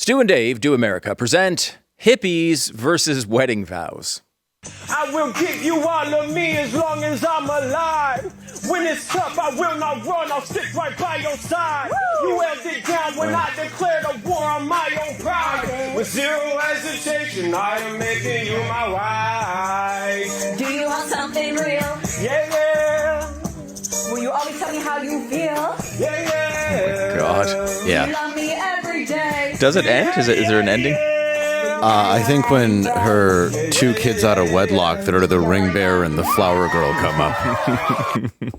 Stu and Dave Do America present Hippies versus Wedding Vows. I will give you all of me as long as I'm alive. When it's tough, I will not run. I'll stick right by your side. Woo! You held it down when I declared a war on my own pride. With zero hesitation, I am making you my wife. Do you want something real? Yeah. Will you always tell me how you feel? Yeah. God. You Yeah. love me every day. Does it end? Is there an ending? I think when her two kids out of wedlock that are the ring bearer and the flower girl come up.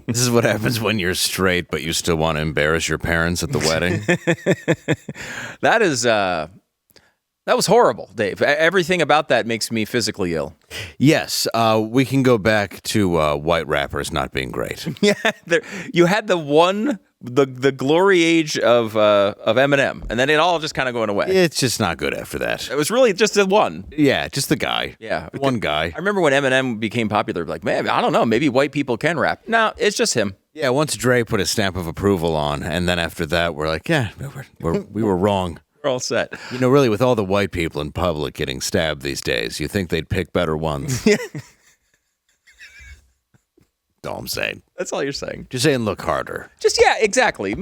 This is what happens when you're straight, but you still want to embarrass your parents at the wedding. That was horrible, Dave. Everything about that makes me physically ill. Yes, we can go back to white rappers not being great. Yeah, you had the glory age of Eminem, and then it all just kind of going away. It's just not good after that. It was really just the one. Yeah, just the guy. Yeah. One guy. I remember when Eminem became popular, like, man, I don't know, maybe white people can rap. No, it's just him. Yeah, once Dre put a stamp of approval on, and then after that, we're like, yeah, we were wrong. We're all set. You know, really, with all the white people in public getting stabbed these days, you think they'd pick better ones. That's all I'm saying. That's all you're saying. Just saying, look harder. Just, yeah, exactly.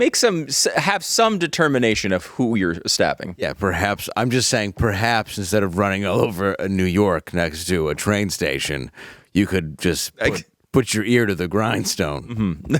Have some determination of who you're stabbing. Yeah, perhaps. I'm just saying, perhaps instead of running all over New York next to a train station, you could just put your ear to the grindstone. Mm-hmm.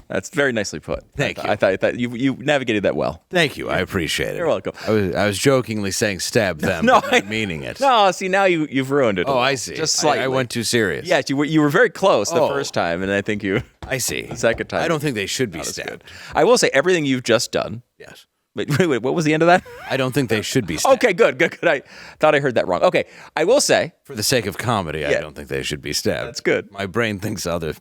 That's very nicely put. Thank you. I thought you navigated that well. Thank you. I appreciate it. You're welcome. I was jokingly saying stab them, No, but not meaning it. No, see, now you've ruined it. Oh, I see. Just slightly. I went too serious. Yeah, you were very close the Oh. first time, and I think I see. the second time. I don't think they should be Not as stabbed. good. I will say everything you've just done. Yes. Wait, what was the end of that? I don't think they should be stabbed. Okay, good. I thought I heard that wrong. Okay, I will say. For the sake of comedy, I Yeah. don't think they should be stabbed. That's good. My brain thinks other...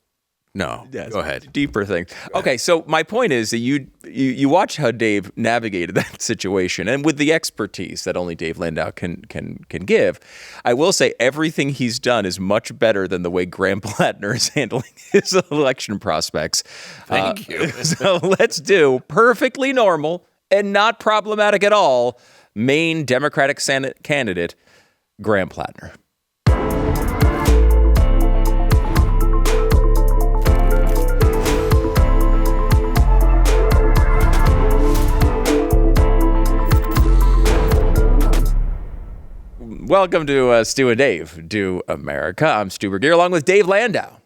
No, go ahead. Deeper thing. Okay, so my point is that you watch how Dave navigated that situation, and with the expertise that only Dave Landau can give, I will say everything he's done is much better than the way Graham Platner is handling his election prospects. Thank you. So let's do perfectly normal and not problematic at all Maine Democratic Senate candidate Graham Platner. Welcome to Stu and Dave Do America. I'm Stu Bergier along with Dave Landau.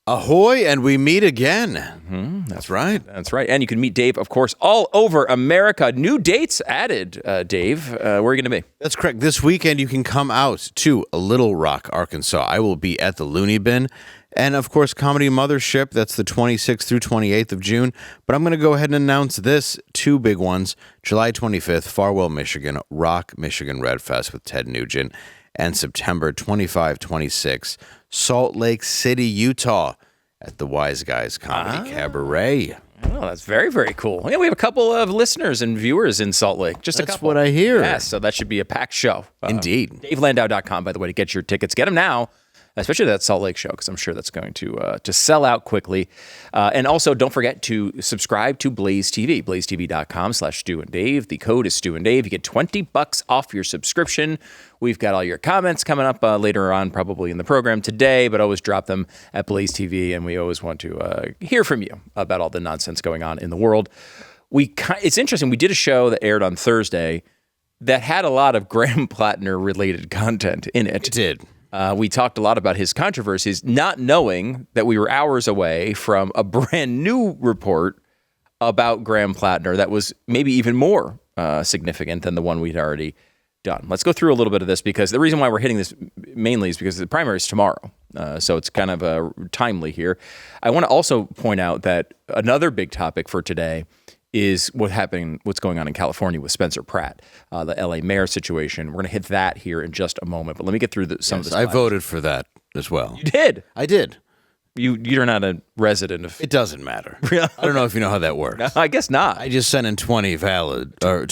Ahoy, and we meet again. That's right. That's right. And you can meet Dave, of course, all over America. New dates added, Dave. Where are you going to be? That's correct. This weekend, you can come out to Little Rock, Arkansas. I will be at the Looney Bin. And, of course, Comedy Mothership. That's the 26th through 28th of June. But I'm going to go ahead and announce this. Two big ones. July 25th, Farwell, Michigan, Rock, Michigan Red Fest with Ted Nugent. And September 25-26, Salt Lake City, Utah, at the Wise Guys Comedy Cabaret. Oh, that's very, very cool. Yeah, we have a couple of listeners and viewers in Salt Lake. Just That's a couple. what I hear. Yeah, so that should be a packed show. Indeed. DaveLandau.com, by the way, to get your tickets. Get them now. Especially that Salt Lake show, because I'm sure that's going to sell out quickly. And also, don't forget to subscribe to Blaze TV, blazetv.com/Stu and Dave. The code is Stu and Dave. You get $20 off your subscription. We've got all your comments coming up later on, probably in the program today, but always drop them at Blaze TV, and we always want to hear from you about all the nonsense going on in the world. It's interesting. We did a show that aired on Thursday that had a lot of Graham Platner-related content in it. It did. We talked a lot about his controversies, not knowing that we were hours away from a brand new report about Graham Platner that was maybe even more significant than the one we'd already done. Let's go through a little bit of this, because the reason why we're hitting this mainly is because the primary is tomorrow. So it's kind of timely here. I want to also point out that another big topic for today is what's going on in California with Spencer Pratt, the LA mayor situation. We're going to hit that here in just a moment, but let me get through some of this. I voted for that as well. You did? I did. You're not a resident of. It doesn't matter. I don't know if you know how that works. I guess not. I just sent in 20 ballots. Sorry.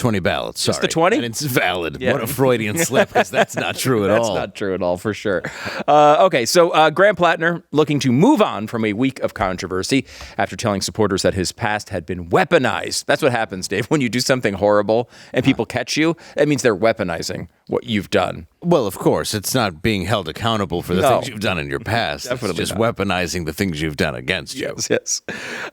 Just the 20? And it's valid. Yeah. What a Freudian slip, because that's not true at all. That's not true at all, for sure. Okay, so Graham Platner looking to move on from a week of controversy after telling supporters that his past had been weaponized. That's what happens, Dave. When you do something horrible and people catch you, that means they're weaponizing what you've done. Well, of course, it's not being held accountable for the things you've done in your past. Definitely it's just not. weaponizing the things you've done against you. Yes.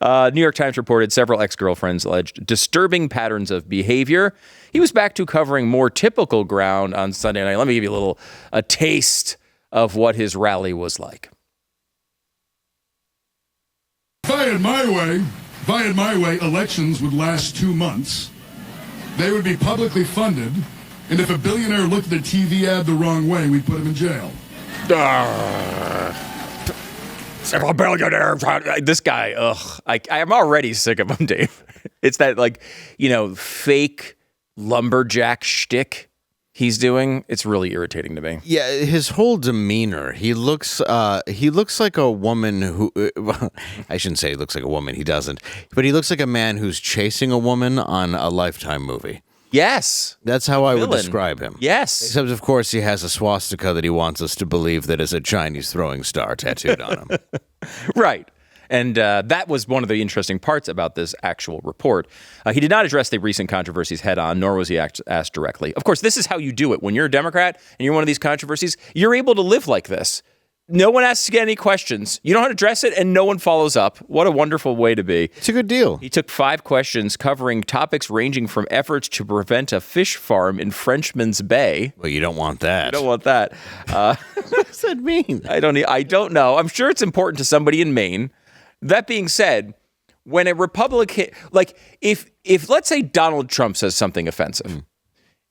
New York Times reported several ex-girlfriends alleged disturbing patterns of behavior. He was back to covering more typical ground on Sunday night. Let me give you a taste of what his rally was like. If I had my way, elections would last 2 months. They would be publicly funded. And if a billionaire looked at a TV ad the wrong way, we'd put him in jail. Several billionaires. This guy, I'm already sick of him, Dave. It's that, fake lumberjack shtick he's doing. It's really irritating to me. Yeah, his whole demeanor. He looks like a woman who. I shouldn't say he looks like a woman. He doesn't. But he looks like a man who's chasing a woman on a Lifetime movie. Yes. That's how I would Villain. describe him. Yes. Except, of course, he has a swastika that he wants us to believe that is a Chinese throwing star tattooed on him. Right. And that was one of the interesting parts about this actual report. He did not address the recent controversies head on, nor was he asked directly. Of course, this is how you do it. When you're a Democrat and you're one of these controversies, you're able to live like this. No one asks you any questions. You don't address it, and no one follows up. What a wonderful way to be. It's a good deal. He took 5 questions covering topics ranging from efforts to prevent a fish farm in Frenchman's Bay. Well, you don't want that. You don't want that. What does that mean? I don't know. I'm sure it's important to somebody in Maine. That being said, when a Republican, if let's say Donald Trump says something offensive,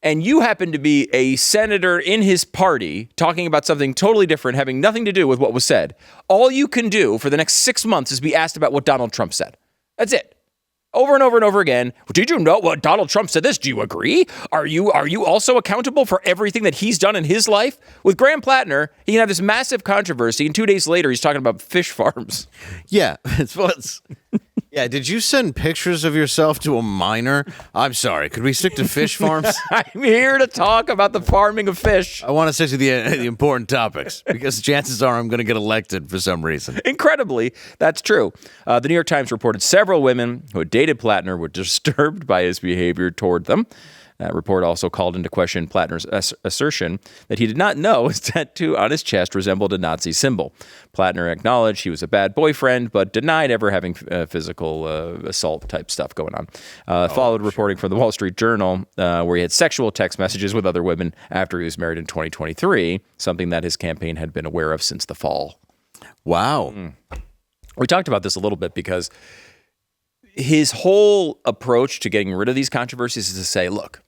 and you happen to be a senator in his party talking about something totally different, having nothing to do with what was said, all you can do for the next 6 months is be asked about what Donald Trump said. That's it. Over and over and over again. Did you know what Donald Trump said this? Do you agree? Are you also accountable for everything that he's done in his life? With Graham Platner, he can have this massive controversy, and 2 days later, he's talking about fish farms. Yeah. Yeah, did you send pictures of yourself to a minor? I'm sorry. Could we stick to fish farms? I'm here to talk about the farming of fish. I want to stick to the important topics because chances are I'm going to get elected for some reason. Incredibly, that's true. The New York Times reported several women who had dated Platner were disturbed by his behavior toward them. That report also called into question Platner's assertion that he did not know his tattoo on his chest resembled a Nazi symbol. Platner acknowledged he was a bad boyfriend, but denied ever having physical assault type stuff going on. Followed reporting from the Wall Street Journal, where he had sexual text messages with other women after he was married in 2023, something that his campaign had been aware of since the fall. Wow. We talked about this a little bit because his whole approach to getting rid of these controversies is to say, look,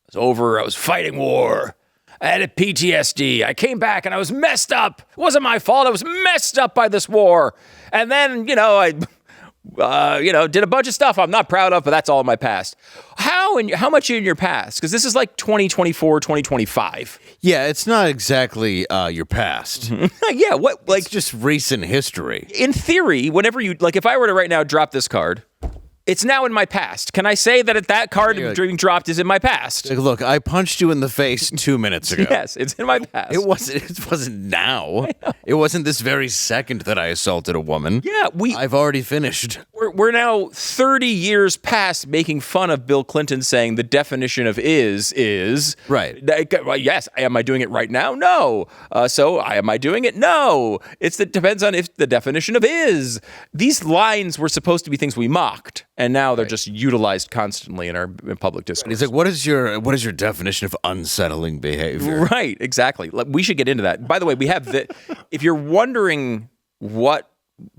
it was over. I was fighting war. I had a PTSD. I came back and I was messed up. It wasn't my fault. I was messed up by this war. And then, I did a bunch of stuff I'm not proud of, but that's all in my past. How much in your past? Because this is like 2024, 2025. Yeah, it's not exactly your past. Yeah, what? It's just recent history. In theory, whenever you, if I were to right now drop this card, it's now in my past. Can I say that card being dropped is in my past? Look, I punched you in the face 2 minutes ago. Yes, it's in my past. It wasn't now. It wasn't this very second that I assaulted a woman. Yeah, I've already finished. We're now 30 years past making fun of Bill Clinton saying the definition of is right. Yes, am I doing it right now? No. Am I doing it? No. It depends on if the definition of is. These lines were supposed to be things we mocked. And now they're just utilized constantly in our public discourse. He's like, what is your definition of unsettling behavior? Right, exactly. We should get into that. By the way, we have if you're wondering what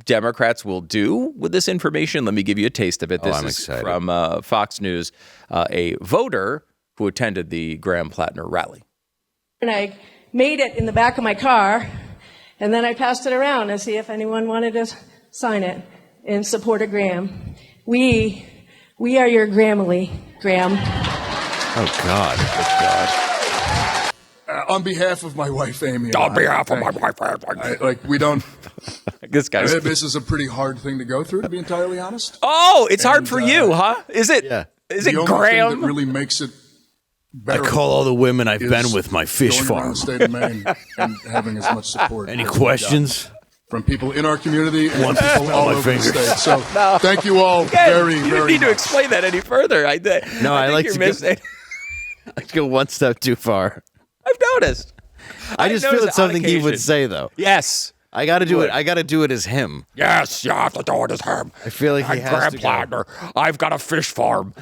Democrats will do with this information, let me give you a taste of it. This I'm is excited. from Fox News, a voter who attended the Graham Platner rally. And I made it in the back of my car, and then I passed it around to see if anyone wanted to sign it in support of Graham. We are your Grammarly, Graham. Oh, God. On behalf of my wife, Amy. On behalf of my wife, We don't This guy's. This is a pretty hard thing to go through, to be entirely honest. Oh, it's hard for you, huh? Is it? Yeah. Is it The only Graham? thing that really makes it I better call all the women I've is been with my fish going around farm. the state of Maine and having as much support. Any as we've questions? got from people in our community and One people on all my over fingers. the state. So thank you all Again, very, you very don't need much. to explain that any further. I think like you're to go- missing. I go one step too far. I've noticed. I just feel noticed it's on something he would occasion. say, though. Yes. I got to do it. I got to do it as him. Yes, you have to do it as him. I feel like he has to go. Platner. I've got a fish farm.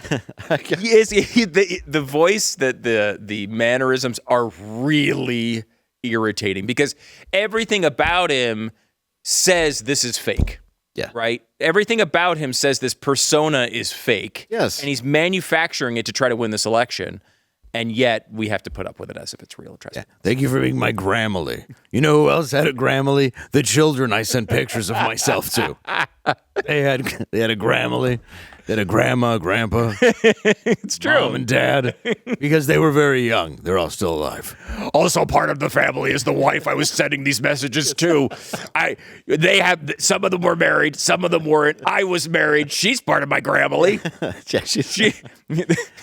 Yes, the voice, the mannerisms are really irritating because everything about him says this is fake. Yeah. Right? Everything about him says this persona is fake. Yes. And he's manufacturing it to try to win this election. And yet we have to put up with it as if it's real. Trust me. Thank you for being my Grammarly. You know who else had a Grammarly? The children I sent pictures of myself to. They had a Grammarly. They had a grandma, grandpa, It's true. mom, and dad, because they were very young. They're all still alive. Also, part of the family is the wife I was sending these messages to. They have some of them were married, some of them weren't. I was married. She's part of my Grammarly.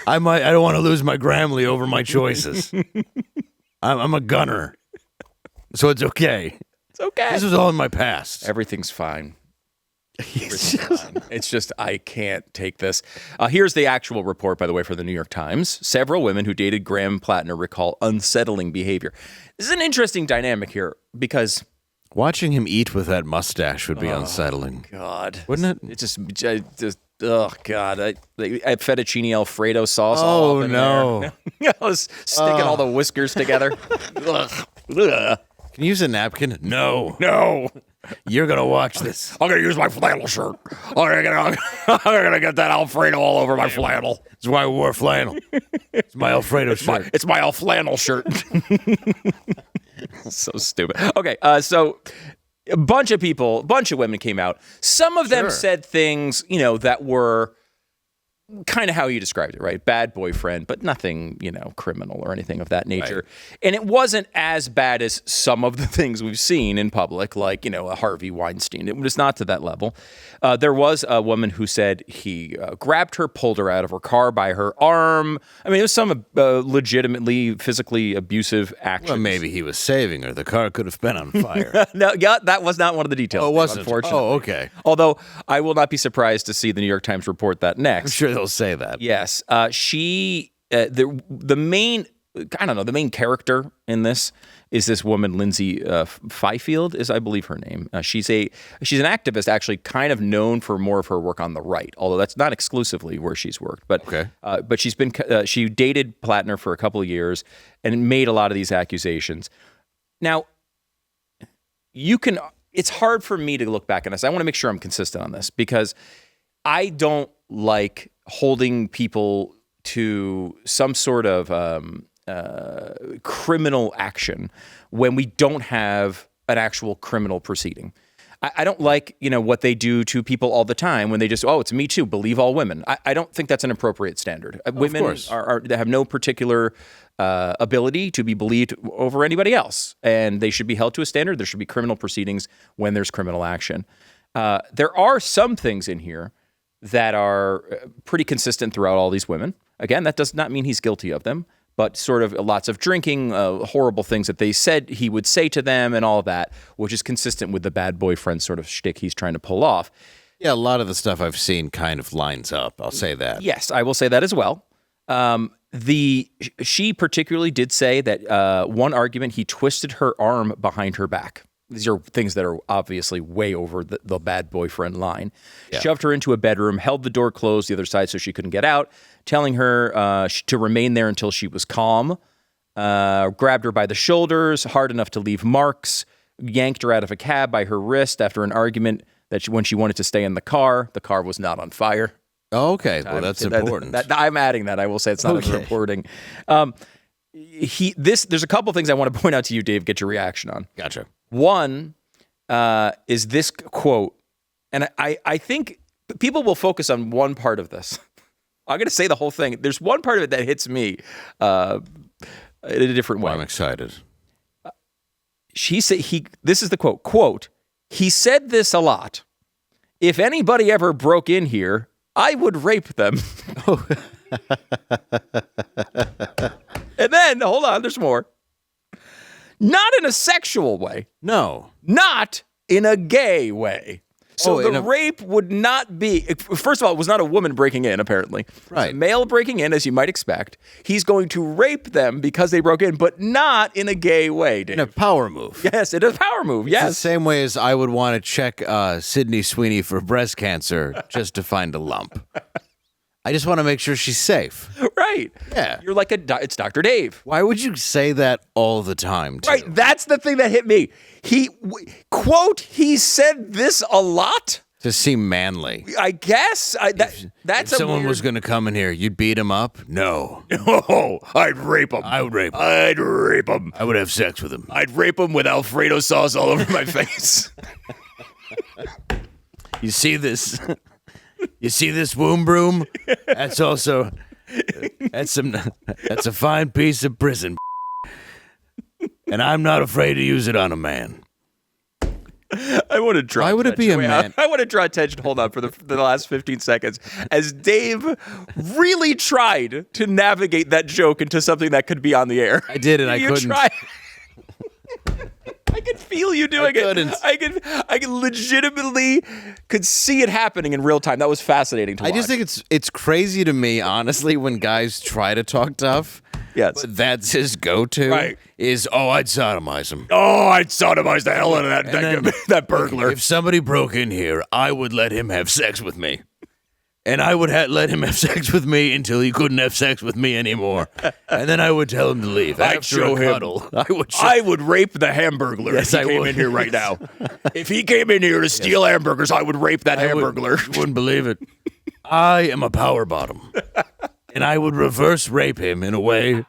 I don't want to lose my Grammarly over my choices. I'm a gunner, so it's okay. It's okay. This was all in my past. Everything's fine. It's just I can't take this. Here's the actual report, by the way, for the New York Times. Several women who dated Graham Platner recall unsettling behavior. This is an interesting dynamic here because Watching him eat with that mustache would be unsettling. God, Wouldn't it? It just oh God, I fettuccine Alfredo sauce. Oh, all up in no. there. I was sticking all the whiskers together. Ugh. Ugh. Can you use a napkin? No. No. You're going to watch this. I'm gonna use my flannel shirt. I'm gonna get that Alfredo all over my flannel. That's why I wore flannel. It's my Alfredo shirt. It's my flannel shirt. So stupid. Okay, so a bunch of women came out. Some of them said things, that were kind of how you described it, right? Bad boyfriend, but nothing, criminal or anything of that nature. Right. And it wasn't as bad as some of the things we've seen in public, like, a Harvey Weinstein. It was not to that level. There was a woman who said he grabbed her, pulled her out of her car by her arm. I mean, it was some legitimately physically abusive actions. Well, maybe he was saving her. The car could have been on fire. No, that was not one of the details. Oh, it wasn't? Unfortunately. Oh, okay. Although I will not be surprised to see the New York Times report that next. I'm sure they'll say that. Yes. The main character in this is this woman, Lindsay Fifield, is I believe her name. She's an activist, actually, kind of known for more of her work on the right, although that's not exclusively where she's worked. But but she dated Platner for a couple of years and made a lot of these accusations. Now, it's hard for me to look back on this. I want to make sure I'm consistent on this because I don't like holding people to some sort of criminal action when we don't have an actual criminal proceeding. I don't like, what they do to people all the time when they just, it's Me Too, believe all women. I don't think that's an appropriate standard. Women they have no particular ability to be believed over anybody else, and they should be held to a standard. There should be criminal proceedings when there's criminal action. There are some things in here that are pretty consistent throughout all these women. Again, that does not mean he's guilty of them, but sort of lots of drinking, horrible things that they said he would say to them and all of that, which is consistent with the bad boyfriend sort of shtick he's trying to pull off. Yeah, a lot of the stuff I've seen kind of lines up. I'll say that. Yes, I will say that as well. She particularly did say that one argument, he twisted her arm behind her back. These are things that are obviously way over the bad boyfriend line. Yeah. Shoved her into a bedroom, held the door closed the other side so she couldn't get out, telling her to remain there until she was calm, grabbed her by the shoulders, hard enough to leave marks, yanked her out of a cab by her wrist after an argument that when she wanted to stay in the car was not on fire. Oh, okay. Well, that's important. I'm adding that. I will say it's not in the reporting. There's a couple things I want to point out to you, Dave, get your reaction on. Gotcha. One is this quote, and I think people will focus on one part of this. I'm going to say the whole thing. There's one part of it that hits me in a different way. I'm excited. This is the quote, He said this a lot. If anybody ever broke in here, I would rape them. And then, hold on, there's more. Not in a sexual way. No. Not in a gay way. So Oh, the rape would not be, first of all, it was not a woman breaking in, apparently. It's Right. a male breaking in, as you might expect. He's going to rape them because they broke in, but not in a gay way, Dave. In a power move. Yes, it is a power move, It's the yes. same way as I would want to check Sydney Sweeney for breast cancer just to find a lump. I just want to make sure she's safe. Right. Yeah. You're like it's Dr. Dave. Why would you say that all the time, too? Right, that's the thing that hit me. Quote, he said this a lot? To seem manly. I guess. That's If a someone weird... was going to come in here, you'd beat him up? No. Oh, I'd rape him. I would rape him. I'd rape him. I would have sex with him. I'd rape him with Alfredo sauce all over my face. You see this? You see this womb broom? That's also that's a fine piece of prison. And I'm not afraid to use it on a man. I want to draw. Why would it be a man? I want to draw attention. Hold on for the last 15 seconds, as Dave really tried to navigate that joke into something that could be on the air. I did, and I couldn't. Tried. I could feel you doing couldn't. it. I could legitimately could see it happening in real time. That was fascinating to watch. I just think it's crazy to me, honestly, when guys try to talk tough. Yes. But that's his go-to. Right. Is, I'd sodomize him. Oh, I'd sodomize the hell out of that burglar. If somebody broke in here, I would let him have sex with me. And I would let him have sex with me until he couldn't have sex with me anymore. And then I would tell him to leave. I'd After show a him. cuddle, I I would rape the hamburglar Yes, if he I came would. in here right now. If he came in here to steal hamburgers, I would rape that hamburglar. You wouldn't believe it. I am a power bottom. And I would reverse rape him in a way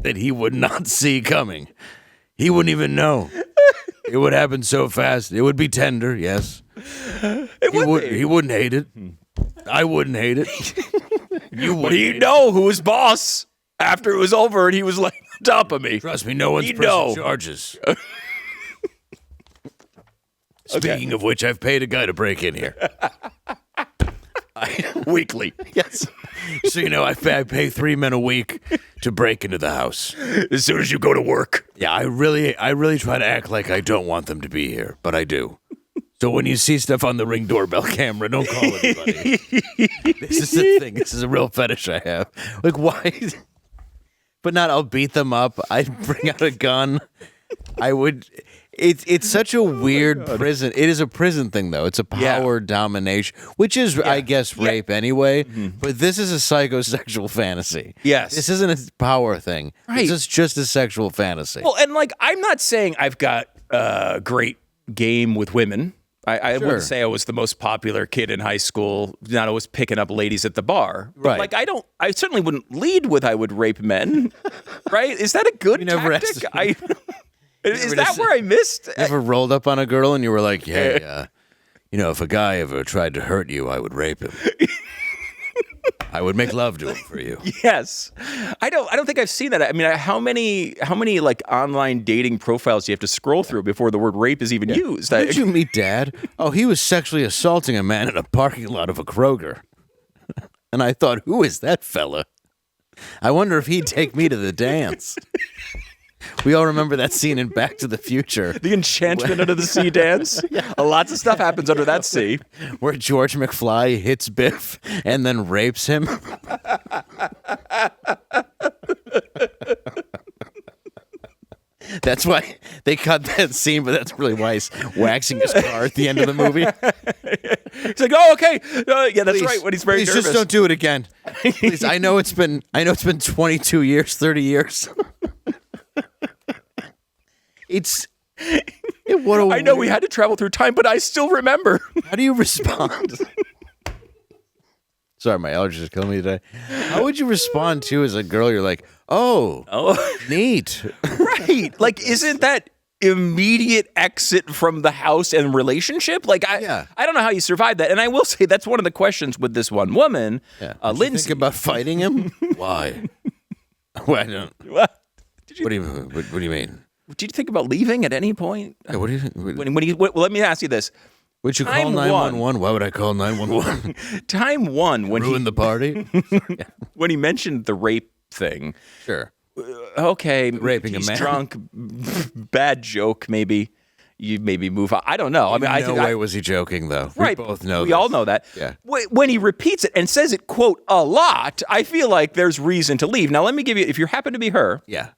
that he would not see coming. He wouldn't even know. It would happen so fast. It would be tender, yes. He wouldn't hate it. I wouldn't hate it. You But wouldn't. he'd know who was boss after it was over and he was like on top of me. Trust me, no one's He'd pressing know. charges. Speaking of which, I've paid a guy to break in here. Weekly. Yes. So, I pay 3 men a week to break into the house. As soon as you go to work. Yeah, I really try to act like I don't want them to be here, but I do. So when you see stuff on the Ring doorbell camera, don't call anybody. This is the thing. This is a real fetish I have. Like, why? But not, I'll beat them up. I'd bring out a gun. I would. It's such a weird prison. It is a prison thing, though. It's a power domination, which is, I guess, rape anyway. But this is a psychosexual fantasy. Yes. This isn't a power thing. Right. This is just a sexual fantasy. Well, and I'm not saying I've got great game with women. I Sure. wouldn't say I was the most popular kid in high school. Not always picking up ladies at the bar. But Right. I certainly wouldn't lead with I would rape men. Right? Is that a good You never tactic? asked- Is never that just- where I missed? You ever rolled up on a girl and you were like, hey, if a guy ever tried to hurt you, I would rape him. I would make love to him for you. Yes. I don't think I've seen that. I mean, how many like online dating profiles do you have to scroll through before the word rape is even used? How did you meet Dad? Oh, he was sexually assaulting a man in a parking lot of a Kroger. And I thought, who is that fella? I wonder if he'd take me to the dance. We all remember that scene in Back to the Future. The enchantment under the sea dance. Lots of stuff happens under that sea. Where George McFly hits Biff and then rapes him. That's why they cut that scene, but that's really why he's waxing his car at the end of the movie. He's like, oh, okay. Yeah, that's Please, right. When he's very please nervous. just don't do it again. Please, I know it's been 22 years, 30 years. I know we had to travel through time, but I still remember. How do you respond? Sorry, my allergies are killing me today. How would you respond to as a girl? You're like, oh, neat. Right. Like, isn't that immediate exit from the house and relationship? Like, I don't know how you survive that. And I will say that's one of the questions with this one woman, Did Lindsay. you think about fighting him? Why? Why don't? What? What do you mean? Did you think about leaving at any point? Yeah, what do you think? Well, let me ask you this. Would you call Time 911? Why would I call 911? Time one when Ruin the party? when he mentioned the rape thing. Sure. Okay, Raping a he's man. drunk. Bad joke, maybe. You maybe move on. I don't know. I mean, I no think way was he joking, though. right. We both know We this. all know that. Yeah. When he repeats it and says it, quote, a lot, I feel like there's reason to leave. Now, let me give you, if you happen to be her, Yeah.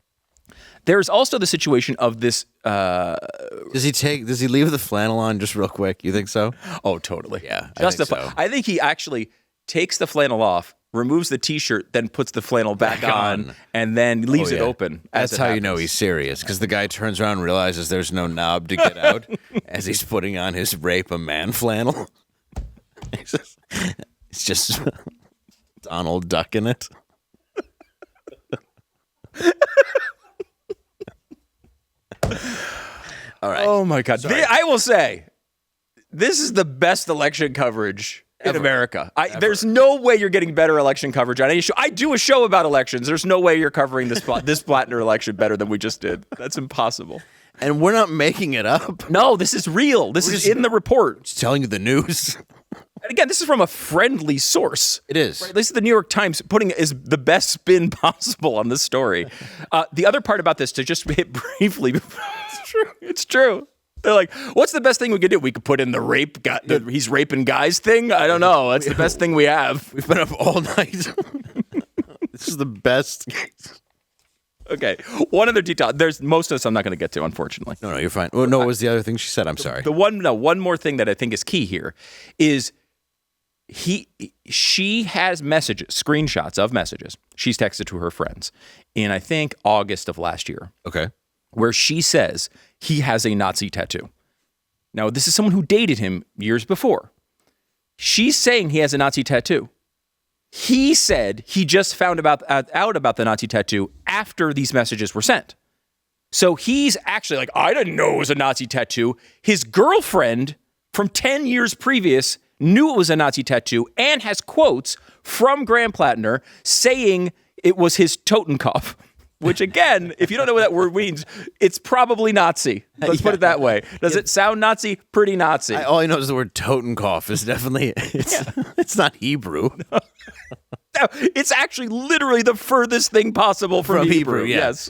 there's also the situation of this. Does he leave the flannel on just real quick? You think so? Oh, totally. Yeah, I Just think the, so. I think he actually takes the flannel off, removes the T-shirt, then puts the flannel back on, and then leaves it open. That's as it how you happens. know he's serious, because the guy turns around and realizes there's no knob to get out as he's putting on his rape a man flannel. It's just Donald Duck in it. All right. Oh my God! I will say, this is the best election coverage in America. There's no way you're getting better election coverage on any show. I do a show about elections. There's no way you're covering this Platner election better than we just did. That's impossible. And we're not making it up. No, this is real. This is in the report. Just telling you the news. And again, this is from a friendly source. It is. Right? This is the New York Times putting is the best spin possible on this story. The other part about this, to just hit briefly, it's true. They're like, what's the best thing we could do? We could put in the rape guy, he's raping guys thing. I don't know. That's the best thing we have. We've been up all night. This is the best. Okay. One other detail. There's most of this I'm not going to get to, unfortunately. No, you're fine. Well, no, what was the other thing she said? I'm sorry. One more thing that I think is key here is she has messages, screenshots of messages she's texted to her friends in, I think, August of last year, Okay. where she says he has a Nazi tattoo. Now, this is someone who dated him years before. She's saying he has a Nazi tattoo. He said he just found out about the Nazi tattoo after these messages were sent. So he's actually like, I didn't know it was a Nazi tattoo. His girlfriend from 10 years previous knew it was a Nazi tattoo and has quotes from Graham Platner saying it was his Totenkopf. Which, again, if you don't know what that word means, it's probably Nazi. Let's put it that way. Does it sound Nazi? Pretty Nazi. All I know is the word Totenkopf is definitely, it's not Hebrew. It's actually literally the furthest thing possible from Hebrew. yeah. Yes.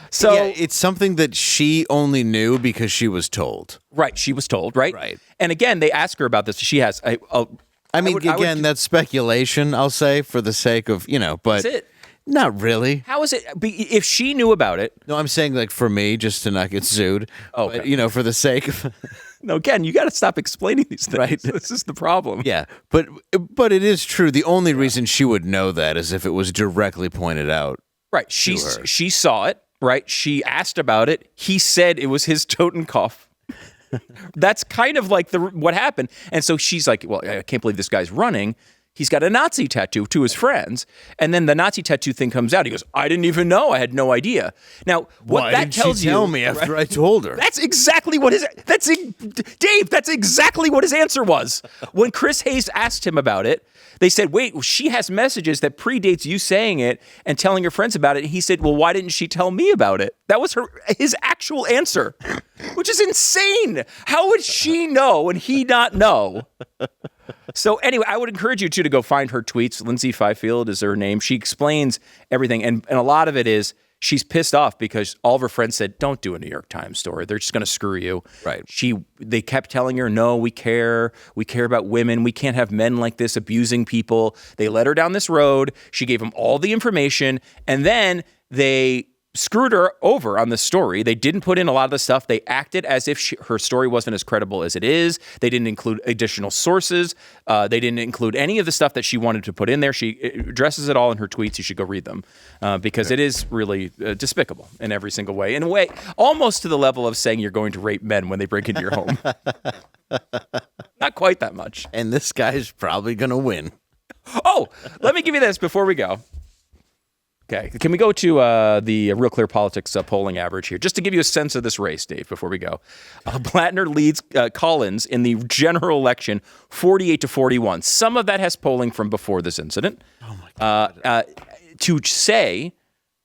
So Yeah, it's something that she only knew because she was told. right, she was told, right? Right. And again, they ask her about this. She has. I mean, would- that's speculation, I'll say, for the sake of, but Is it? not really. How is it? If she knew about it, No, I'm saying like for me, just to not get sued. Okay. But, for the sake of, no. Again, you got to stop explaining these things. Right. This is the problem. yeah. But it is true. The only reason she would know that is if it was directly pointed out. Right. to her. She saw it. Right. She asked about it. He said it was his Totenkopf. That's kind of like what happened. And so she's like, well, I can't believe this guy's running. He's got a Nazi tattoo to his friends. And then the Nazi tattoo thing comes out. He goes, I didn't even know. I had no idea. Now, what Why that didn't tells she tell you, me after I told her? That's exactly what Dave, that's exactly what his answer was. When Chris Hayes asked him about it, they said, wait, she has messages that predates you saying it and telling your friends about it. And he said, well, why didn't she tell me about it? That was his actual answer, which is insane. How would she know and he not know? So anyway, I would encourage you to go find her tweets. Lindsay Fifield is her name. She explains everything. And a lot of it is she's pissed off because all of her friends said, don't do a New York Times story. They're just going to screw you. Right. They kept telling her, no, we care. We care about women. We can't have men like this abusing people. They led her down this road. She gave them all the information. And then they screwed her over on the story. They didn't put in a lot of the stuff. They acted as if her story wasn't as credible as it is. They didn't include additional sources. They didn't include any of the stuff that she wanted to put in there. She addresses it all in her tweets. You should go read them because it is really despicable in every single way. In a way, almost to the level of saying you're going to rape men when they break into your home. Not quite that much. And this guy's probably going to win. Oh, let me give you this before we go. Okay, can we go to the Real Clear Politics polling average here, just to give you a sense of this race, Dave, before we go? Platner leads Collins in the general election 48-41. Some of that has polling from before this incident. Oh, my God. To say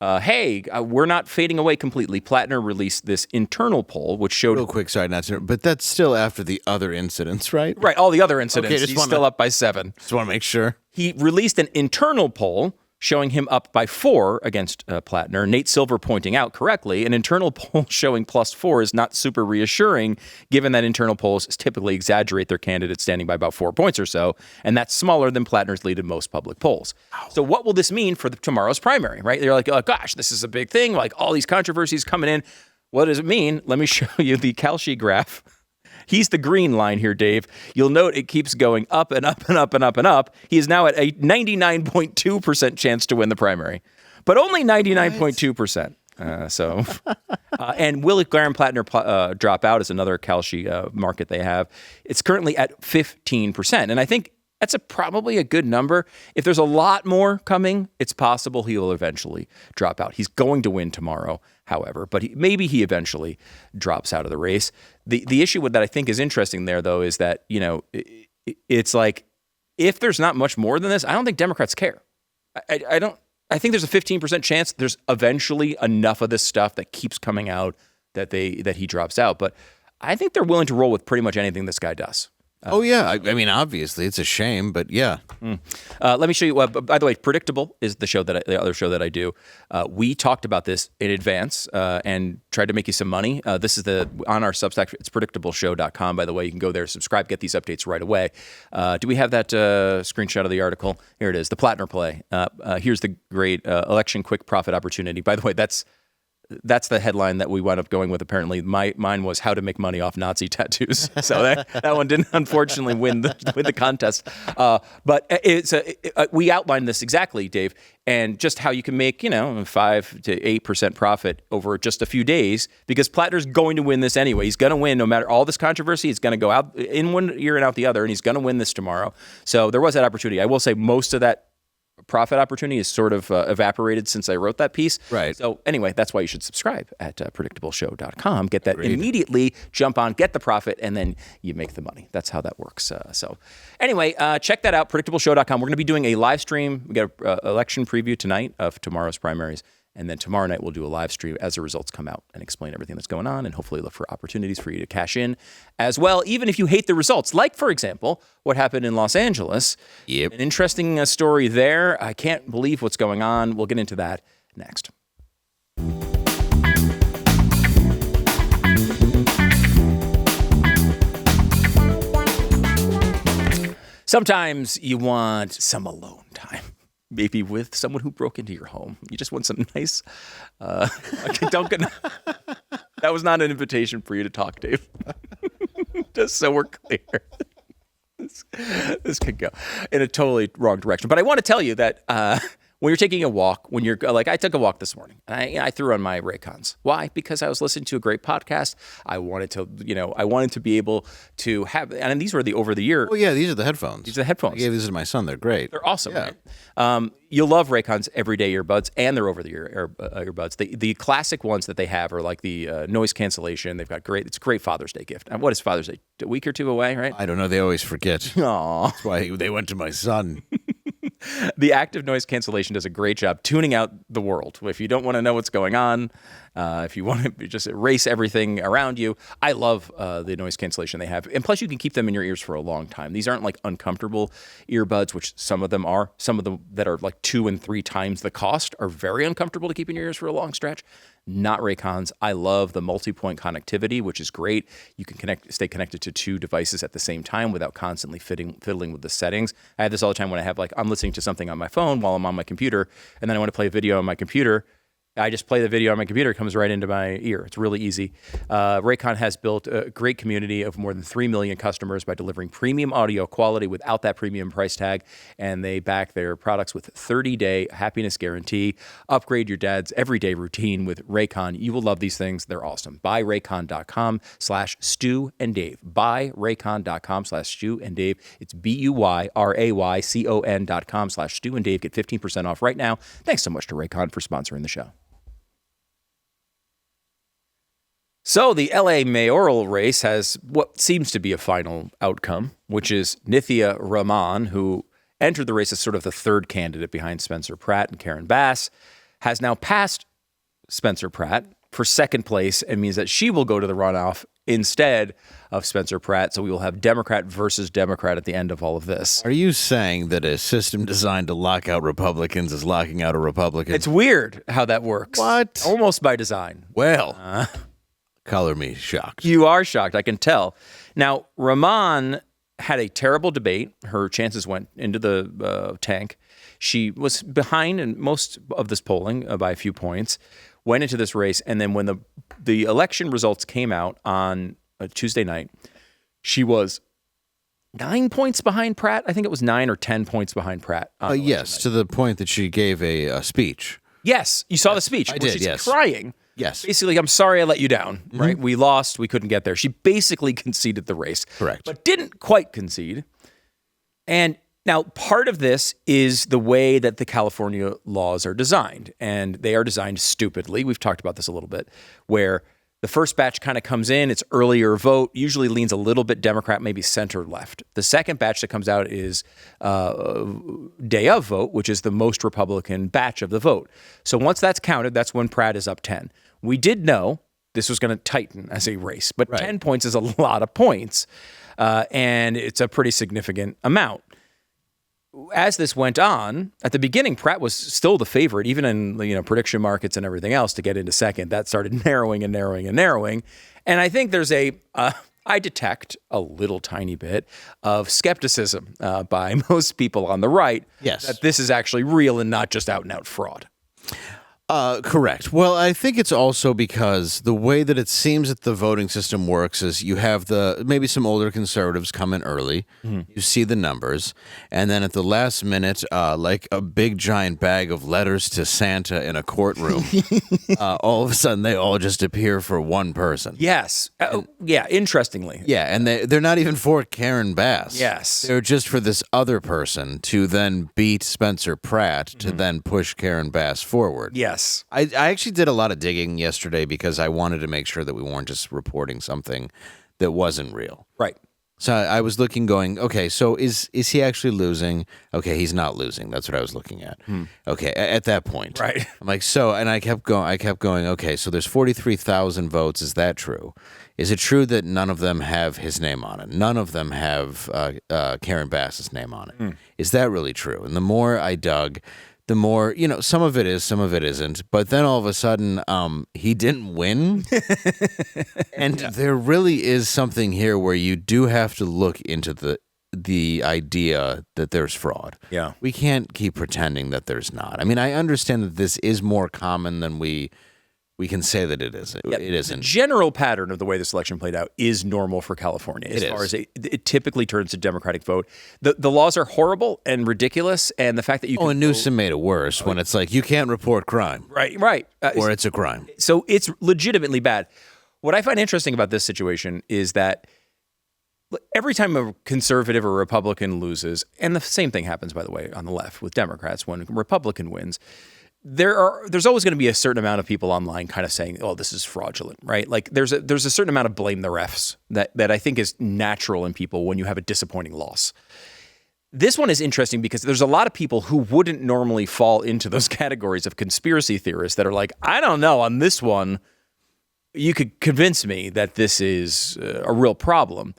hey, we're not fading away completely. Platner released this internal poll, which showed... Real quick, sorry, not to, but that's still after the other incidents, right? Right, all the other incidents. Okay, He's still up by 7. Just want to make sure. He released an internal poll showing him up by 4 against Platner. Nate Silver pointing out correctly, an internal poll showing +4 is not super reassuring, given that internal polls typically exaggerate their candidate standing by about 4 points or so, and that's smaller than Platner's lead in most public polls. So what will this mean for tomorrow's primary, right? They're like, oh, gosh, this is a big thing, like all these controversies coming in. What does it mean? Let me show you the Kalshi graph. He's the green line here, Dave. You'll note it keeps going up and up and up and up and up. He is now at a 99.2% chance to win the primary, but only 99.2%. And will Graham Platner drop out is another Kalshi market they have. It's currently at 15%. And I think that's probably a good number. If there's a lot more coming, it's possible he will eventually drop out. He's going to win tomorrow, however, but maybe he eventually drops out of the race. The issue with that I think is interesting there, though, is that, it's like, if there's not much more than this, I don't think Democrats care. I think there's a 15% chance there's eventually enough of this stuff that keeps coming out that he drops out. But I think they're willing to roll with pretty much anything this guy does. Oh, yeah. I mean, obviously, it's a shame, but yeah. Let me show you. By the way, Predictable is the other show that I do. We talked about this in advance and tried to make you some money. This is on our Substack. It's predictableshow.com, by the way. You can go there, subscribe, get these updates right away. Do we have that screenshot of the article? Here it is, the Platner play. Here's the great election quick profit opportunity. By the way, that's the headline that we wound up going with. Apparently, mine was how to make money off Nazi tattoos. So that one didn't unfortunately win the contest. But we outlined this exactly, Dave, and just how you can make 5 to 8% profit over just a few days, because Platner's going to win this anyway. He's going to win no matter all this controversy. It's going to go out in one ear and out the other, and he's going to win this tomorrow. So there was that opportunity. I will say most of that profit opportunity is sort of evaporated since I wrote that piece. Right. So anyway, that's why you should subscribe at predictableshow.com. Get that immediately, jump on, get the profit, and then you make the money. That's how that works. So anyway, check that out, predictableshow.com. We're going to be doing a live stream. We got an election preview tonight of tomorrow's primaries. And then tomorrow night, we'll do a live stream as the results come out and explain everything that's going on and hopefully look for opportunities for you to cash in as well, even if you hate the results. Like, for example, what happened in Los Angeles. Yep. An interesting story there. I can't believe what's going on. We'll get into that next. Sometimes you want some alone time. Maybe with someone who broke into your home. You just want some nice... that was not an invitation for you to talk, Dave. Just so we're clear. This could go in a totally wrong direction. But I want to tell you that when you're taking a walk, when you're like, I took a walk this morning and I threw on my RAYCONs. Why? Because I was listening to a great podcast. I wanted to be able to have, and these were the over the year. Oh yeah, these are the headphones. These are the headphones. I gave these to my son. They're great. They're awesome. Yeah. Right? You'll love RAYCON's everyday earbuds and their over the ear earbuds. The classic ones that they have are like the noise cancellation. They've got it's a great Father's Day gift. And what is Father's Day? A week or two away, right? I don't know. They always forget. Aww. That's why they went to my son. The active noise cancellation does a great job tuning out the world. If you don't want to know what's going on, if you want to just erase everything around you, I love the noise cancellation they have. And plus, you can keep them in your ears for a long time. These aren't like uncomfortable earbuds, which some of them are. Some of them that are like 2 and 3 times the cost are very uncomfortable to keep in your ears for a long stretch. Not RAYCON's. I love the multi-point connectivity, which is great. You can stay connected to 2 devices at the same time without constantly fiddling with the settings. I have this all the time when I'm listening to something on my phone while I'm on my computer, and then I want to play a video on my computer. I just play the video on my computer. It comes right into my ear. It's really easy. RAYCON has built a great community of more than 3 million customers by delivering premium audio quality without that premium price tag. And they back their products with 30-day happiness guarantee. Upgrade your dad's everyday routine with RAYCON. You will love these things. They're awesome. BuyRaycon.com/Stu and Dave. BuyRaycon.com/Stu and Dave. It's BuyRaycon.com/Stu and Dave. Get 15% off right now. Thanks so much to RAYCON for sponsoring the show. So the LA mayoral race has what seems to be a final outcome, which is Nithya Raman, who entered the race as sort of the third candidate behind Spencer Pratt and Karen Bass, has now passed Spencer Pratt for second place and means that she will go to the runoff instead of Spencer Pratt. So we will have Democrat versus Democrat at the end of all of this. Are you saying that a system designed to lock out Republicans is locking out a Republican? It's weird how that works. What? Almost by design. Well, color me shocked. You are shocked, I can tell. Now, Raman had a terrible debate. Her chances went into the tank. She was behind in most of this polling by a few points, went into this race, and then when the election results came out on a Tuesday night, she was 9 points behind Pratt. I think it was 9 or 10 points behind Pratt. Yes, to the point that she gave a speech. Yes, you saw the speech. I did, She's yes. crying. Yes. Basically, I'm sorry I let you down, right? We lost. We couldn't get there. She basically conceded the race. Correct. But didn't quite concede. And now part of this is the way that the California laws are designed. And they are designed stupidly. We've talked about this a little bit, where the first batch kind of comes in, it's earlier vote, usually leans a little bit Democrat, maybe center left. The second batch that comes out is day of vote, which is the most Republican batch of the vote. So once that's counted, that's when Pratt is up 10. We did know this was going to tighten as a race, but 10 points is a lot of points, and it's a pretty significant amount. As this went on, at the beginning, Pratt was still the favorite, even in prediction markets and everything else, to get into second. That started narrowing and narrowing and narrowing. And I think there's I detect a little tiny bit of skepticism by most people on the right that this is actually real and not just out and out fraud. Correct. Well, I think it's also because the way that it seems that the voting system works is you have maybe some older conservatives come in early, you see the numbers, and then at the last minute, like a big giant bag of letters to Santa in a courtroom, all of a sudden they all just appear for one person. Yes. Interestingly. Yeah, and they're not even for Karen Bass. Yes. They're just for this other person to then beat Spencer Pratt to then push Karen Bass forward. Yes. I actually did a lot of digging yesterday because I wanted to make sure that we weren't just reporting something that wasn't real. Right. So I was looking, going, okay, so is he actually losing? Okay, he's not losing. That's what I was looking at. Okay, at that point. Right. I'm like, and I kept going, okay, so there's 43,000 votes. Is that true? Is it true that none of them have his name on it? None of them have Karen Bass's name on it. Is that really true? And the more I dug, the more, some of it is, some of it isn't. But then all of a sudden, he didn't win. And there really is something here where you do have to look into the idea that there's fraud. Yeah. We can't keep pretending that there's not. I mean, I understand that this is more common than we can say that it isn't. Yeah, it isn't. The general pattern of the way this election played out is normal for California as far as it typically turns to Democratic vote. The laws are horrible and ridiculous, and the fact that you can and Newsom made it worse when it's like you can't report crime. Right. Or it's a crime. So it's legitimately bad. What I find interesting about this situation is that every time a conservative or Republican loses, and the same thing happens, by the way, on the left with Democrats, when a Republican wins, there's always going to be a certain amount of people online kind of saying, oh, this is fraudulent, right? Like there's a certain amount of blame the refs that I think is natural in people when you have a disappointing loss. This one is interesting because there's a lot of people who wouldn't normally fall into those categories of conspiracy theorists that are like, I don't know, on this one, you could convince me that this is a real problem.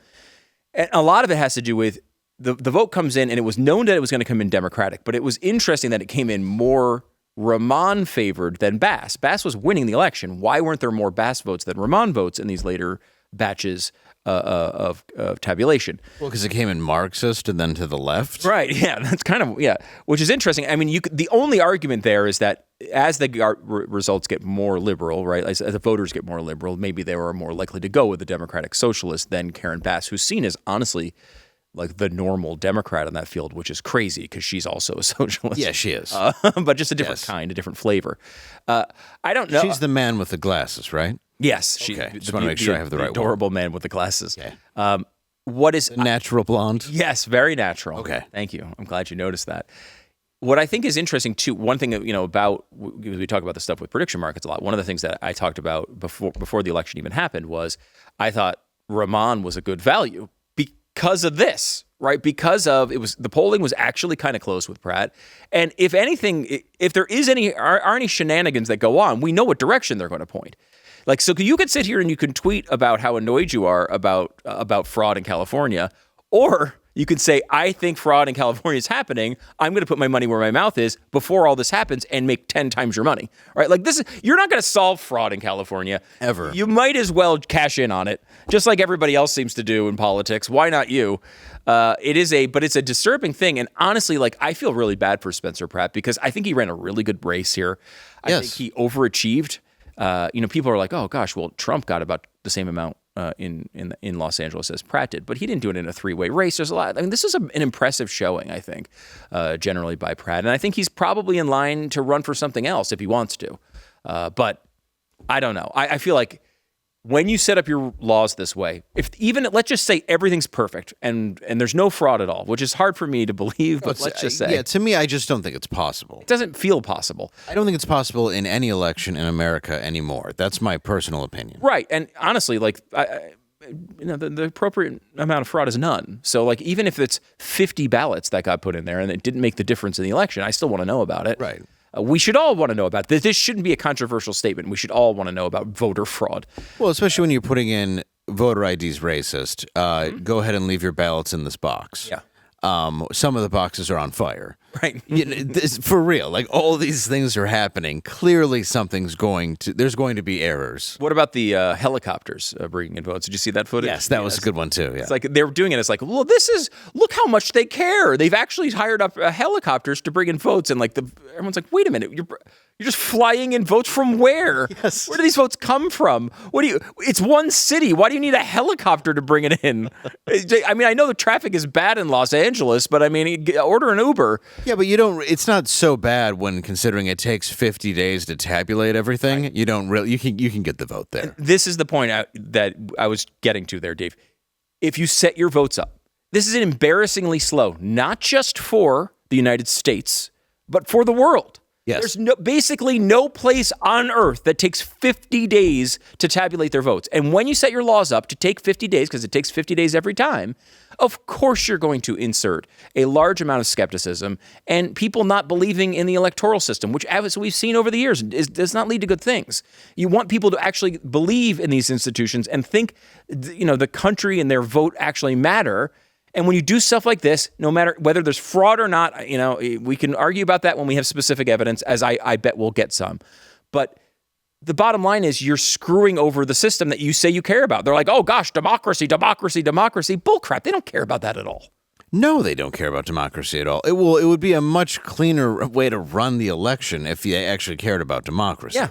And a lot of it has to do with the vote comes in and it was known that it was going to come in Democratic, but it was interesting that it came in more Raman favored than Bass. Bass was winning the election. Why weren't there more Bass votes than Raman votes in these later batches of tabulation? Well, because it came in Marxist and then to the left. Right. Yeah. That's kind of, which is interesting. I mean, the only argument there is that as the results get more liberal, right, as the voters get more liberal, maybe they were more likely to go with the Democratic Socialist than Karen Bass, who's seen as honestly like the normal Democrat on that field, which is crazy because she's also a socialist. Yeah, she is. But just a different kind, a different flavor. I don't know. She's the man with the glasses, right? Yes. Okay. Just want to make sure I have the right one. Adorable man with the glasses. Okay. What is... Natural blonde? Yes, very natural. Okay. Thank you. I'm glad you noticed that. What I think is interesting, too, one thing, about, we talk about the stuff with prediction markets a lot. One of the things that I talked about before the election even happened was I thought Raman was a good value because of this, right? Because of the polling was actually kind of close with Pratt. And if anything, if there is are any shenanigans that go on, we know what direction they're going to point. Like, so you could sit here and you can tweet about how annoyed you are about fraud in California, or you could say, I think fraud in California is happening. I'm going to put my money where my mouth is before all this happens and make 10 times your money, right? Like you're not going to solve fraud in California. Ever. You might as well cash in on it, just like everybody else seems to do in politics. Why not you? But it's a disturbing thing. And honestly, like, I feel really bad for Spencer Pratt because I think he ran a really good race here. I think he overachieved. People are like, oh gosh, well, Trump got about the same amount in Los Angeles as Pratt did, but he didn't do it in a three-way race. There's a lot. I mean, this is an impressive showing, I think, generally by Pratt, and I think he's probably in line to run for something else if he wants to. But I don't know. I feel like when you set up your laws this way, let's just say everything's perfect and there's no fraud at all, which is hard for me to believe, but let's just say. Yeah, to me, I just don't think it's possible. It doesn't feel possible. I don't think it's possible in any election in America anymore. That's my personal opinion. Right. And honestly, like, the appropriate amount of fraud is none. So, like, even if it's 50 ballots that got put in there and it didn't make the difference in the election, I still want to know about it. Right. We should all want to know about this. This shouldn't be a controversial statement. We should all want to know about voter fraud. Well, especially when you're putting in voter ID's racist. Go ahead and leave your ballots in this box. Yeah. Some of the boxes are on fire. Right. For real. Like, all these things are happening. Clearly, there's going to be errors. What about the helicopters bringing in votes? Did you see that footage? Yes, that was a good one too. Yeah. It's like they're doing it. It's like, well, look how much they care. They've actually hired up helicopters to bring in votes, and like everyone's like, wait a minute, you're just flying in votes from where? Yes. Where do these votes come from? It's one city. Why do you need a helicopter to bring it in? I mean, I know the traffic is bad in Los Angeles, but I mean, order an Uber. Yeah, but it's not so bad when considering it takes 50 days to tabulate everything. Right. You can get the vote there. This is the point that I was getting to there, Dave. If you set your votes up, this is embarrassingly slow, not just for the United States, but for the world. Yes. There's basically no place on earth that takes 50 days to tabulate their votes. And when you set your laws up to take 50 days, because it takes 50 days every time, of course you're going to insert a large amount of skepticism and people not believing in the electoral system, which, as we've seen over the years, does not lead to good things. You want people to actually believe in these institutions and think, the country and their vote actually matter. And when you do stuff like this, no matter whether there's fraud or not, we can argue about that when we have specific evidence, as I bet we'll get some. But the bottom line is you're screwing over the system that you say you care about. They're like, oh gosh, democracy, democracy, democracy. Bullcrap. They don't care about that at all. No, they don't care about democracy at all. It would be a much cleaner way to run the election if you actually cared about democracy. Yeah.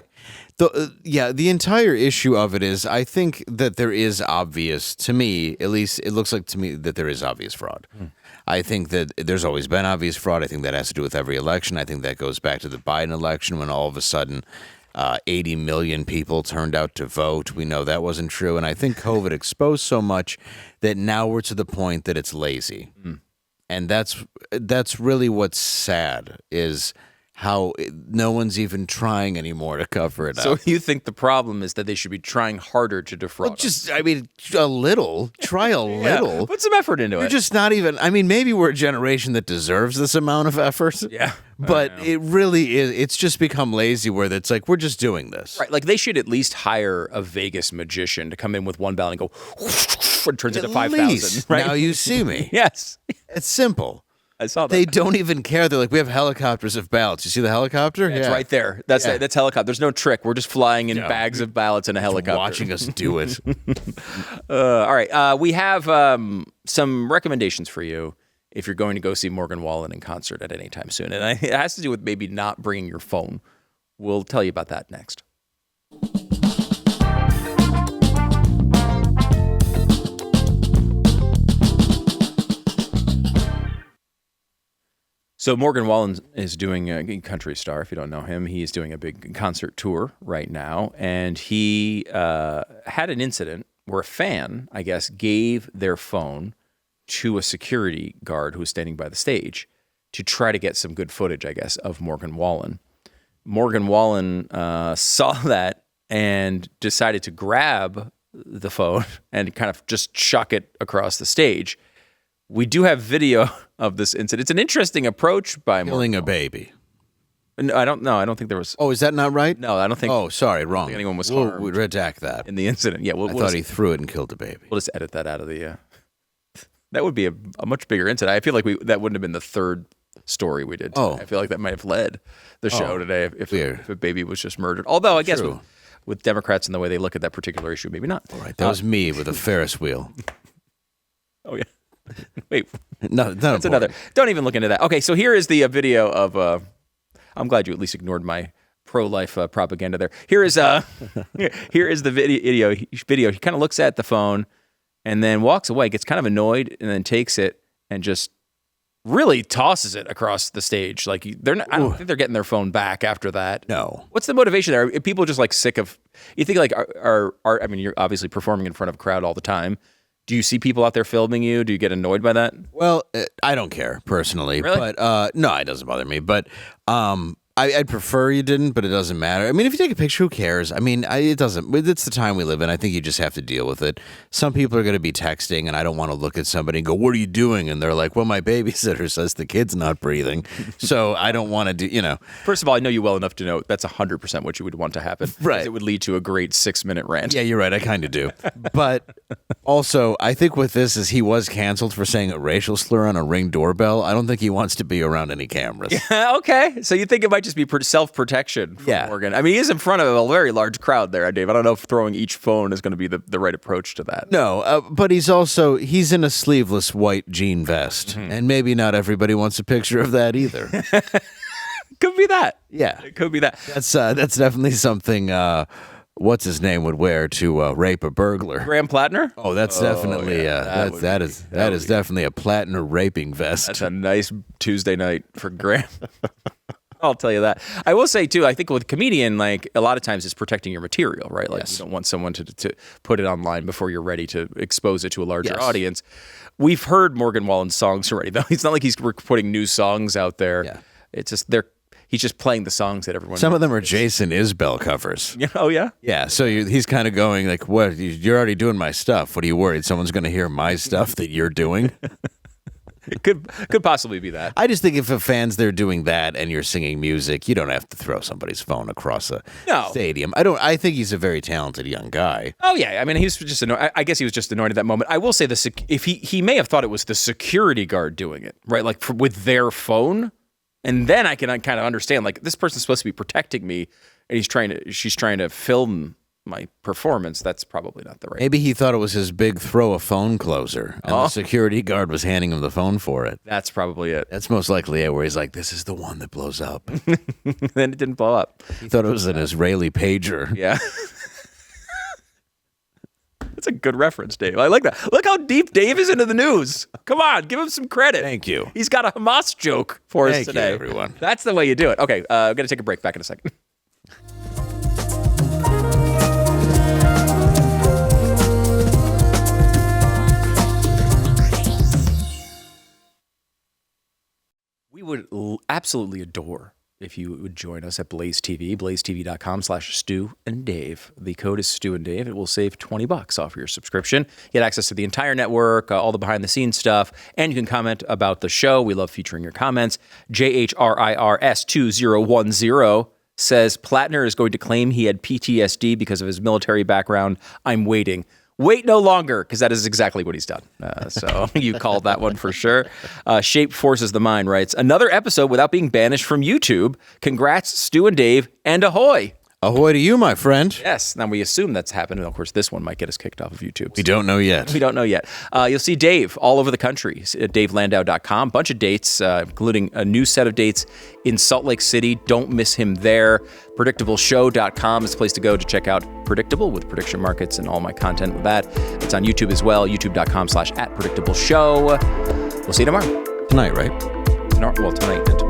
The entire issue of it is, I think that there is obvious, to me, at least it looks like to me that there is obvious fraud. I think that there's always been obvious fraud. I think that has to do with every election. I think that goes back to the Biden election when all of a sudden 80 million people turned out to vote. We know that wasn't true. And I think COVID exposed so much that now we're to the point that it's lazy. And that's really what's sad, is how no one's even trying anymore to cover it up. So you think the problem is that they should be trying harder to defraud us? A little. Try a little. Put some effort into it. You're just not even, maybe we're a generation that deserves this amount of effort. Yeah. But it really is, it's just become lazy where it's like, we're just doing this. Right. Like, they should at least hire a Vegas magician to come in with one ballot and go, and turns into 5,000. Right? Now you see me. Yes. It's simple. I saw that. They don't even care. They're like, we have helicopters of ballots. You see the helicopter? It's right there. That's helicopter. There's no trick. We're just flying in bags of ballots in a helicopter. Watching us do it. All right. We have some recommendations for you if you're going to go see Morgan Wallen in concert at any time soon. And it has to do with maybe not bringing your phone. We'll tell you about that next. So Morgan Wallen is doing a country star. If you don't know him, he is doing a big concert tour right now. And he had an incident where a fan, I guess, gave their phone to a security guard who was standing by the stage to try to get some good footage, I guess, of Morgan Wallen. Morgan Wallen saw that and decided to grab the phone and kind of just chuck it across the stage, We do have video of this incident. It's an interesting approach by Killing a baby. No, I don't know. I don't think there was. Oh, is that not right? No, I don't think. Oh, sorry, wrong. Anyone was We'll harmed redact that. in the incident. Yeah, I thought he threw it and killed a baby. We'll just edit that out of the. That would be a much bigger incident. I feel like that wouldn't have been the third story we did today. Oh. I feel like that might have led the show today if a baby was just murdered. Although I guess with Democrats and the way they look at that particular issue, maybe not. All right, that was me with a Ferris wheel. Oh yeah. Wait. No, that's another. Don't even look into that. Okay, so here is the video of. I'm glad you at least ignored my pro-life propaganda there. Here is here is the video. He kind of looks at the phone and then walks away, gets kind of annoyed, and then takes it and just really tosses it across the stage. Like they're not, I don't think they're getting their phone back after that. No. What's the motivation there? Are people just like sick of? You think like I mean, you're obviously performing in front of a crowd all the time. Do you see people out there filming you? Do you get annoyed by that? Well, I don't care personally, Really? but no, it doesn't bother me. But I'd prefer you didn't, but it doesn't matter. I mean, if you take a picture, who cares? I mean, it doesn't. It's the time we live in. I think you just have to deal with it. Some people are going to be texting, and I don't want to look at somebody and go, "What are you doing?" And they're like, "Well, my babysitter says the kid's not breathing," so I don't want to do. You know. First of all, I know you well enough to know that's 100% what you would want to happen. Right. It would lead to a great 6-minute rant. Yeah, you're right. I kind of do. But also, I think with this is he was canceled for saying a racial slur on a Ring doorbell. I don't think he wants to be around any cameras. Okay. So you think it might just be self-protection for Morgan. I mean, he is in front of a very large crowd there, Dave. I don't know if throwing each phone is going to be the right approach to that. No, but he's in a sleeveless white jean vest. And maybe not everybody wants a picture of that either. Could be that. Yeah. It could be that. That's definitely something what's his name would wear to rape a burglar. Graham Platner? Oh, that's definitely that is definitely a Platner raping vest. That's a nice Tuesday night for Graham. I'll tell you that. I will say too, I think with comedian, like a lot of times it's protecting your material, right? Like you don't want someone to put it online before you're ready to expose it to a larger audience. We've heard Morgan Wallen songs already, though. It's not like he's putting new songs out there. Yeah. It's just he's just playing the songs that everyone Some of them are Jason Isbell covers. Oh, yeah? Yeah, so he's kind of going like, what, you're already doing my stuff. What are you worried? Someone's going to hear my stuff that you're doing? It could possibly be that. I just think if a fan's there doing that and you're singing music, you don't have to throw somebody's phone across a stadium. I think he's a very talented young guy. Oh yeah, I mean he's just annoyed. I guess he was just annoyed at that moment. I will say if he may have thought it was the security guard doing it, right? Like with their phone, and then I can kind of understand like this person's supposed to be protecting me, and she's trying to film my performance. That's probably not the right. Maybe he thought it was his big throw a phone closer, and the security guard was handing him the phone for it. That's probably it. That's most likely it, where he's like, this is the one that blows up. Then it didn't blow up. He thought it was an Israeli pager. Yeah. That's a good reference, Dave. I like that. Look how deep Dave is into the news. Come on, give him some credit. Thank you. He's got a Hamas joke for us Thank today. you, everyone. That's the way you do it. Okay, I'm going to take a break. Back in a second. We would absolutely adore if you would join us at BlazeTV, blazetv.com/Stu and Dave. The code is Stu and Dave. It will save $20 off your subscription. You get access to the entire network, all the behind the scenes stuff, and you can comment about the show. We love featuring your comments. JHRIRS2010 says Platner is going to claim he had PTSD because of his military background. I'm waiting. Wait no longer, because that is exactly what he's done. So you called that one for sure. Shape Forces the Mind writes, another episode without being banished from YouTube. Congrats, Stu and Dave, and ahoy. Ahoy to you, my friend. Yes. Now we assume that's happened. And of course, this one might get us kicked off of YouTube. We don't know yet. We don't know yet. You'll see Dave all over the country at DaveLandau.com. Bunch of dates, including a new set of dates in Salt Lake City. Don't miss him there. PredictableShow.com is the place to go to check out Predictable with prediction markets and all my content with that. It's on YouTube as well. YouTube.com/@PredictableShow. We'll see you tomorrow. Tonight, right? Well, tonight and tomorrow.